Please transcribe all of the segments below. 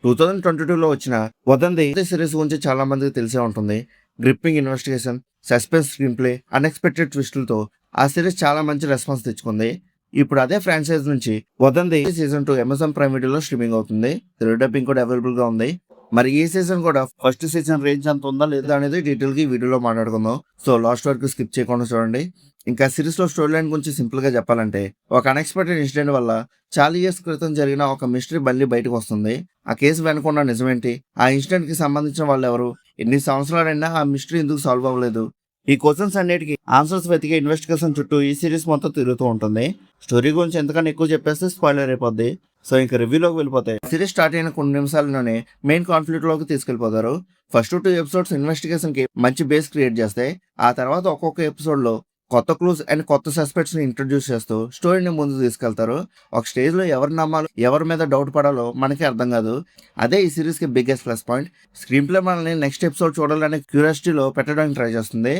2022లో వచ్చిన వదంతి సిరీస్ గురించి చాలా మందికి తెలిసే ఉంటుంది. Gripping investigation, suspense screenplay, unexpected ట్విస్టులతో ఆ సిరీస్ చాలా మంచి రెస్పాన్స్ తెచ్చుకుంది. ఇప్పుడు అదే ఫ్రాంచైజ్ నుంచి వదంతి సీజన్ 2 అమెజాన్ ప్రైమ్ వీడియోలో స్ట్రీమింగ్ అవుతుంది. తెలుగు డబ్బింగ్ కూడా అవైలబుల్ గా ఉంది. మరి ఈ సీజన్ కూడా ఫస్ట్ సీజన్ రేంజ్ అంత ఉందా లేదా అనేది డీటెయిల్ గా ఈ వీడియోలో మాట్లాడుకుందాం. సో లాస్ట్ వరకు స్కిప్ చేయకుండా చూడండి. ఇంకా సిరీస్ లో స్టోరీ లైన్ గురించి సింపుల్ గా చెప్పాలంటే, ఒక అన్ఎక్స్పెక్టెడ్ ఇన్సిడెంట్ వల్ల చాలా ఇయర్స్ క్రితం జరిగిన ఒక మిస్టరీ మళ్ళీ బయటకు వస్తుంది. ఆ కేసు వెనుకున్న నిజమేంటి, ఆ ఇన్సిడెంట్ కి సంబంధించిన వాళ్ళు ఎవరు, ఎన్ని సంవత్సరాలైనా ఆ మిస్టరీ ఎందుకు సాల్వ్ అవ్వలేదు, ఈ క్వశ్చన్స్ అన్నిటికీ ఆన్సర్స్ వెతికే ఇన్వెస్టిగేషన్ చుట్టూ ఈ సిరీస్ మొత్తం తిరుగుతూ ఉంటుంది. స్టోరీ గురించి ఎంతకన్నా ఎక్కువ చెప్పేస్తే స్పాయిలర్ అయిపోద్ది. సో ఇంకా రివ్యూలోకి వెళ్ళిపోతే, సిరీస్ స్టార్ట్ అయిన కొన్ని నిమిషాల్లోనే మెయిన్ కాన్ఫ్లిక్ట్ లోకి తీసుకెళ్లిపోతారు. ఫస్ట్ 2 ఎపిసోడ్స్ ఇన్వెస్టిగేషన్ కి మంచి బేస్ క్రియేట్ చేస్తాయి. ఆ తర్వాత ఒక్కొక్క ఎపిసోడ్ లో కొత్త క్లూస్ అండ్ కొత్త సస్పెక్ట్స్ ని ఇంట్రడ్యూస్ చేస్తూ స్టోరీని ముందుకు తీసుకెళ్తారు. ఒక స్టేజ్ లో ఎవరు నమ్మాలో, ఎవరి మీద డౌట్ పడాలో మనకి అర్థం కాదు. అదే ఈ సిరీస్ కి biggest plus point. Screen play మనల్ని నెక్స్ట్ ఎపిసోడ్ చూడాలనే క్యూరియాసిటీలో పెట్టడానికి ట్రై చేస్తుంది.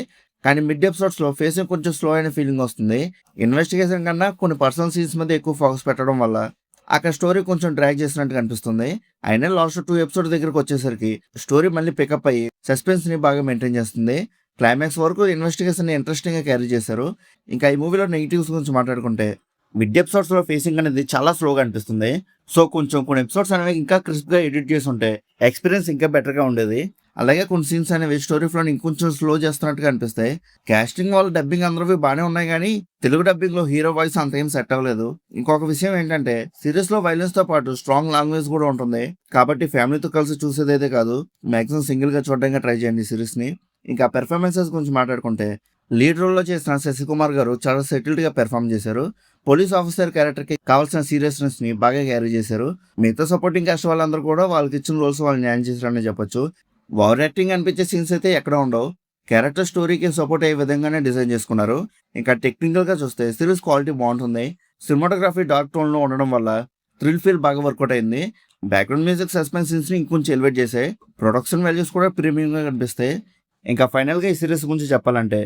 కానీ మిడ్ ఎపిసోడ్స్ లో ఫేసింగ్ కొంచెం స్లో అయిన ఫీలింగ్ వస్తుంది. ఇన్వెస్టిగేషన్ కన్నా కొన్ని పర్సనల్ సీన్స్ మీద ఎక్కువ ఫోకస్ పెట్టడం వల్ల అక్కడ స్టోరీ కొంచెం డ్రాగ్ చేసినట్టు కనిపిస్తుంది. అయినా లాస్ట్ 2 ఎపిసోడ్ దగ్గరకు వచ్చేసరికి స్టోరీ మళ్ళీ పికప్ అయ్యి సస్పెన్స్ ని బాగా మెయింటైన్ చేస్తుంది. క్లైమాక్స్ వరకు ఇన్వెస్టిగేషన్ ని ఇంట్రెస్టింగ్ గా క్యారీ చేశారు. ఇంకా ఈ మూవీలో నెగిటివ్స్ గురించి మాట్లాడుకుంటే, మిడ్ ఎపిసోడ్స్ లో ఫేసింగ్ అనేది చాలా స్లోగా అనిపిస్తుంది. సో కొంచెం కొన్ని ఎపిసోడ్స్ అనేవి ఇంకా క్రిస్ప్ గా ఎడిట్ చేసి ఉంటే ఎక్స్పీరియన్స్ ఇంకా బెటర్ గా ఉండేది. అలాగే కొన్ని సీన్స్ అనేవి స్టోరీ ఫ్లో ఇంకొంచెం స్లో చేస్తున్నట్టుగా అనిపిస్తాయి. కాస్టింగ్ వాళ్ళు డబ్బింగ్ అందరూ బాగానే ఉన్నాయి, కానీ తెలుగు డబ్బింగ్ లో హీరో వాయిస్ అంత ఏం సెట్ అవ్వలేదు. ఇంకొక విషయం ఏంటంటే, సిరీస్ లో వైలెన్స్ తో పాటు స్ట్రాంగ్ లాంగ్వేజ్ కూడా ఉంటుంది. కాబట్టి ఫ్యామిలీతో కలిసి చూసేదైతే కాదు, మాక్సిమం సింగిల్ గా చూడడానికి ట్రై చేయండి ఈ సిరీస్ ని. ఇంకా పెర్ఫార్మెన్సెస్ గురించి మాట్లాడుకుంటే, లీడ్ రోల్ లో చేసిన శశికుమార్ గారు చాలా సెటిల్డ్ గా పెర్ఫామ్ చేశారు. పోలీస్ ఆఫీసర్ క్యారెక్టర్ కి కావాల్సిన సీరియస్నెస్ ని బాగా క్యారీ చేశారు. మిగతా సపోర్టింగ్ కాస్ట్ వాళ్ళందరూ కూడా వాళ్ళకి ఇచ్చిన రోల్స్ వాళ్ళు న్యాయం చేశారని చెప్పొచ్చు. ఓవర్ యాక్టింగ్ అనిపించే సీన్స్ అయితే ఎక్కడ ఉండవు. క్యారెక్టర్ స్టోరీకి సపోర్ట్ అయ్యే విధంగానే డిజైన్ చేసుకున్నారు. ఇంకా టెక్నికల్ గా చూస్తే సిరీస్ క్వాలిటీ బాగుంటుంది. సినిమాటోగ్రఫీ డార్క్ టోన్ లో ఉండడం వల్ల థ్రిల్ ఫీల్ బాగా వర్కౌట్ అయింది. బ్యాక్గ్రౌండ్ మ్యూజిక్ సస్పెన్స్ సీన్స్ ని ఇంకొంచెం ఎలివేట్ చేసాయి. ప్రొడక్షన్ వాల్యూస్ కూడా ప్రీమియం గా కనిపిస్తాయి. ఇంకా ఫైనల్ గా ఈ సిరీస్ గురించి చెప్పాలంటే,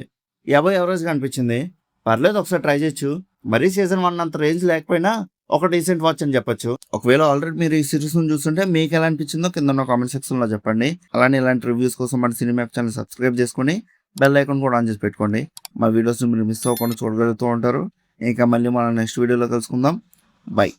ఎవరేజ్ గా అనిపించింది. పర్లేదు, ఒకసారి ట్రై చేయొచ్చు. మరీ సీజన్ 1 అంత రేంజ్ లేకపోయినా ఒక డీసెంట్ వాచ్ అని చెప్పొచ్చు. ఒకవేళ ఆల్రెడీ మీరు ఈ సిరీస్ ను చూస్తుంటే మీకు ఎలా అనిపించిందో కింద కామెంట్ సెక్షన్ లో చెప్పండి. అలానే ఇలాంటి రివ్యూస్ కోసం మన సినిమా ఛానల్ సబ్స్క్రైబ్ చేసుకుని బెల్ ఐకాన్ కూడా ఆన్ చేసి పెట్టుకోండి. మా వీడియోస్ మీరు మిస్ అవ్వకుండా చూడగలుగుతూ ఉంటారు. ఇంకా మళ్ళీ మనం నెక్స్ట్ వీడియోలో కలుసుకుందాం. బై.